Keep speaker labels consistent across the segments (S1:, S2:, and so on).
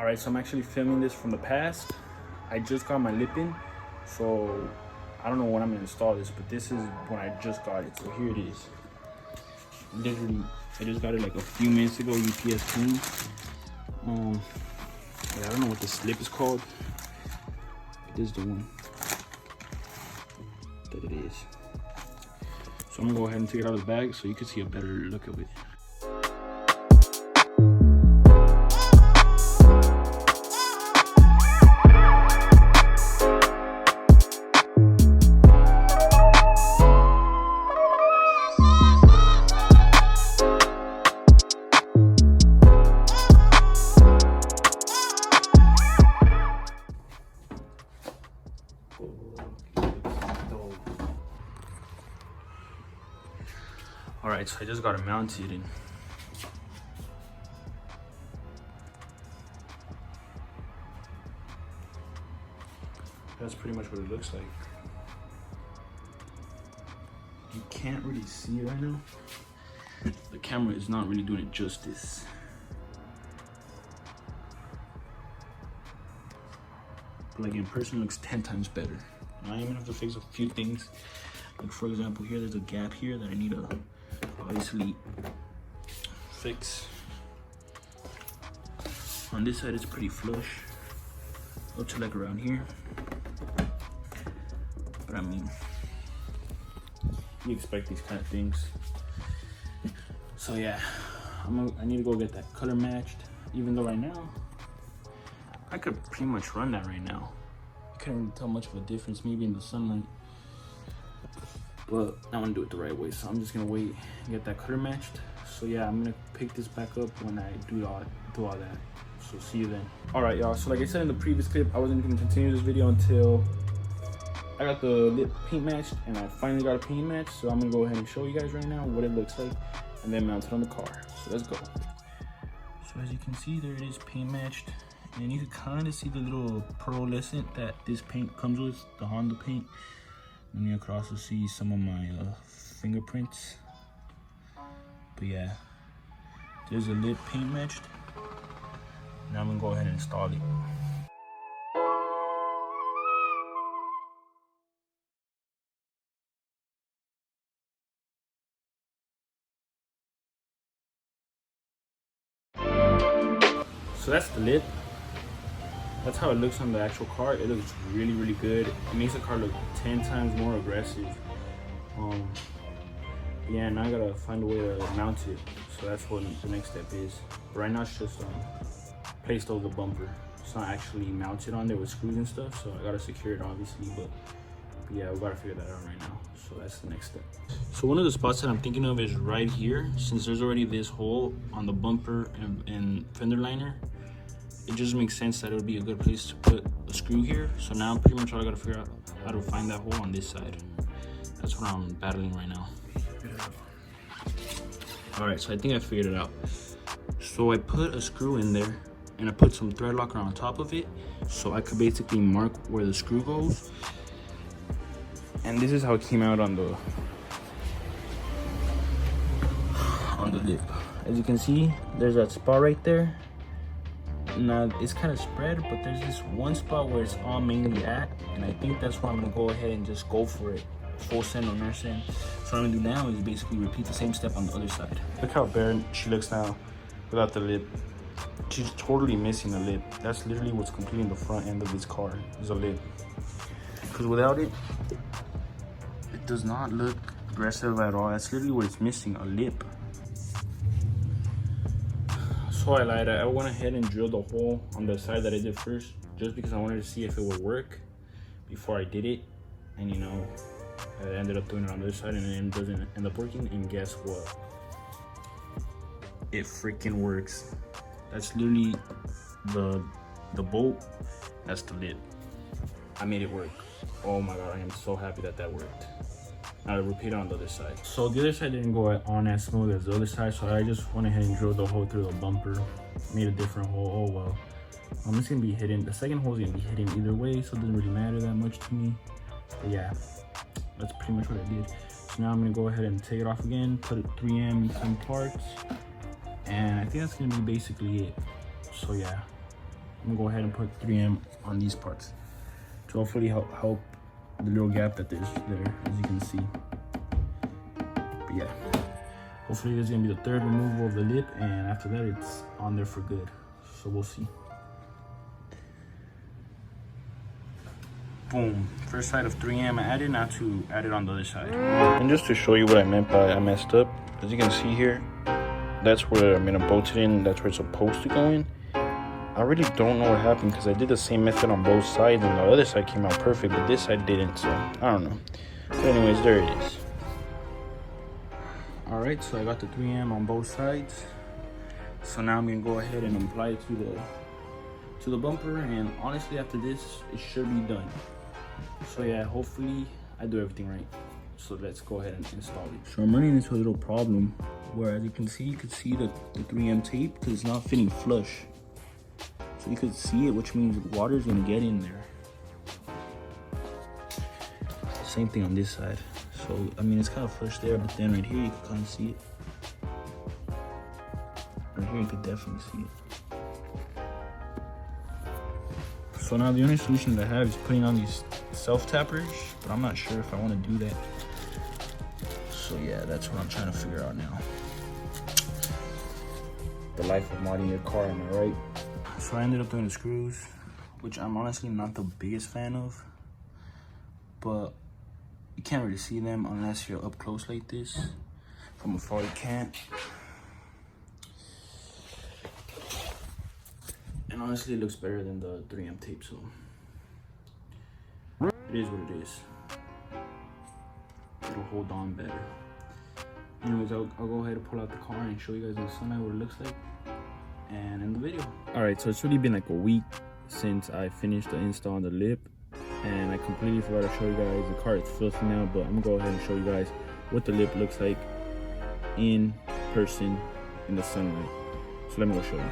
S1: Alright, so I'm actually filming this from the past. I just got my lip in, so I don't know when I'm gonna install this, but this is when I just got it. So here it is. Literally, I just got it like a few minutes ago, UPS clean. Yeah, I don't know what this lip is called. This is the one that it is. So I'm gonna go ahead and take it out of the bag so you can see a better look of it. All right, so I just got it mounted and that's pretty much what it looks like. You can't really see it right now. The camera is not really doing it justice. But like in person, it looks 10 times better. And I even have to fix a few things. Like for example, here there's a gap here that I need to obviously fix. On this side it's pretty flush up to like around here, but I mean, you expect these kind of things. So yeah, I need to go get that color matched, even though right now I could pretty much run that right now. I couldn't really tell much of a difference, maybe in the sunlight. But I want to do it the right way, so I'm just gonna wait and get that color matched. So yeah, I'm gonna pick this back up when I do all that. So see you then. All right, y'all. So like I said in the previous clip, I wasn't gonna continue this video until I got the lip paint matched, and I finally got a paint match. So I'm gonna go ahead and show you guys right now what it looks like, and then mount it on the car. So let's go. So as you can see, there it is, paint matched, and you can kind of see the little pearlescent that this paint comes with, the Honda paint. And you can also see some of my fingerprints. But yeah, there's a lip paint matched. Now I'm gonna go ahead and install it. So that's the lip. That's how it looks on the actual car. It looks really, really good. It makes the car look 10 times more aggressive. Yeah, now I gotta find a way to mount it. So that's what the next step is. But right now it's just placed over the bumper. It's not actually mounted on there with screws and stuff, so I gotta secure it obviously, but yeah, we gotta figure that out right now. So that's the next step. So one of the spots that I'm thinking of is right here. Since there's already this hole on the bumper and fender liner, it just makes sense that it would be a good place to put a screw here. So now pretty much all I gotta figure out how to find that hole on this side. That's what I'm battling right now. All right, so I think I figured it out. So I put a screw in there and I put some thread locker on top of it, so I could basically mark where the screw goes. And this is how it came out on the lip. As you can see, there's that spot right there. Now it's kind of spread, but there's this one spot where it's all mainly at, and I think that's where I'm gonna go ahead and just go for it, full send or nurse send. So what I'm gonna do now is basically repeat the same step on the other side. Look how bare she looks now without the lip. She's totally missing a lip. That's literally what's completing the front end of this car, is a lip. Because without it, it does not look aggressive at all. That's literally what it's missing, a lip. So I lied. I went ahead and drilled a hole on the side that I did first, just because I wanted to see if it would work before I did it. And you know, I ended up doing it on the other side, and it doesn't end up working. And guess what? It freaking works. That's literally the bolt. That's the lip. I made it work. Oh my god, I am so happy that that worked. Now to repeat it on the other side. So the other side didn't go on as smooth as the other side, so I just went ahead and drilled the hole through the bumper. Made a different hole. Oh well. It's gonna be hidden. The second hole is gonna be hidden either way, so it doesn't really matter that much to me. But yeah, that's pretty much what I did. So now I'm gonna go ahead and take it off again, put it 3M some parts, and I think that's gonna be basically it. So yeah, I'm gonna go ahead and put 3M on these parts to hopefully help the little gap that there's there, as you can see. But yeah, hopefully this is gonna be the third removal of the lip, and after that it's on there for good. So we'll see. Boom, first side of 3M added, now to add it on the other side. And just to show you what I meant by I messed up, as you can see here, that's where I'm gonna bolt it in, that's where it's supposed to go in. I really don't know what happened because I did the same method on both sides and the other side came out perfect, but this side didn't, so I don't know. But anyways, there it is. Alright, so I got the 3M on both sides. So now I'm gonna go ahead and apply it to the bumper, and honestly after this it should be done. So yeah, hopefully I do everything right. So let's go ahead and install it. So I'm running into a little problem where, as you can see, the 3M tape because it's not fitting flush. So you could see it, which means water is gonna get in there. Same thing on this side. So I mean, it's kind of flush there, but then right here you can kind of see it. Right here you could definitely see it. So now the only solution that I have is putting on these self-tappers, but I'm not sure if I want to do that. So yeah, that's what I'm trying to figure out now. The life of modding your car, am I right? So I ended up doing the screws, which I'm honestly not the biggest fan of, but you can't really see them unless you're up close like this. From afar you can't. And honestly it looks better than the 3M tape, so it is what it is. It'll hold on better. Anyways, I'll go ahead and pull out the car and show you guys in the sunlight what it looks like and in the video. Alright, so it's really been like a week since I finished the install on the lip, and I completely forgot to show you guys. The car is filthy now, but I'm gonna go ahead and show you guys what the lip looks like in person in the sunlight. So let me go show you.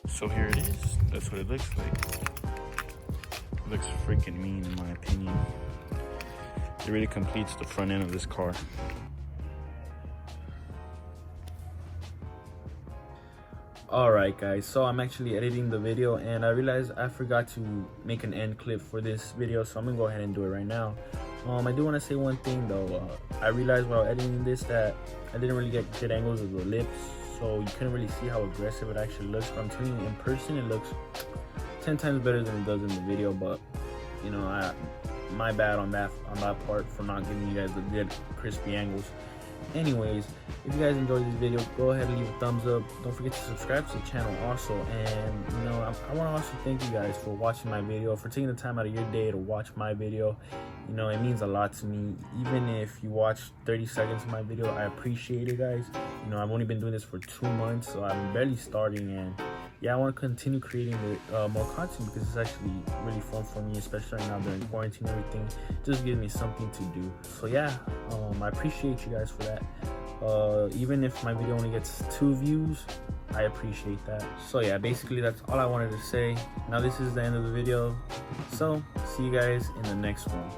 S1: So here it is. That's what it looks like. It looks freaking mean in my opinion. It really completes the front end of this car. Alright guys, so I'm actually editing the video and I realized I forgot to make an end clip for this video, so I'm gonna go ahead and do it right now. I do want to say one thing though. I realized while editing this that I didn't really get good angles of the lips, so you couldn't really see how aggressive it actually looks. But I'm telling you, in person it looks 10 times better than it does in the video. But you know, my bad on that part for not giving you guys the good crispy angles. Anyways, if you guys enjoyed this video, go ahead and leave a thumbs up. Don't forget to subscribe to the channel also. And you know, I want to also thank you guys for watching my video, for taking the time out of your day to watch my video. You know, it means a lot to me. Even if you watch 30 seconds of my video, I appreciate it, guys. You know, I've only been doing this for 2 months, so I'm barely starting, and yeah, I want to continue creating more content because it's actually really fun for me, especially right now during quarantine and everything. It just gives me something to do. So yeah, I appreciate you guys for that. Even if my video only gets 2 views, I appreciate that. So yeah, basically that's all I wanted to say. Now this is the end of the video, so see you guys in the next one.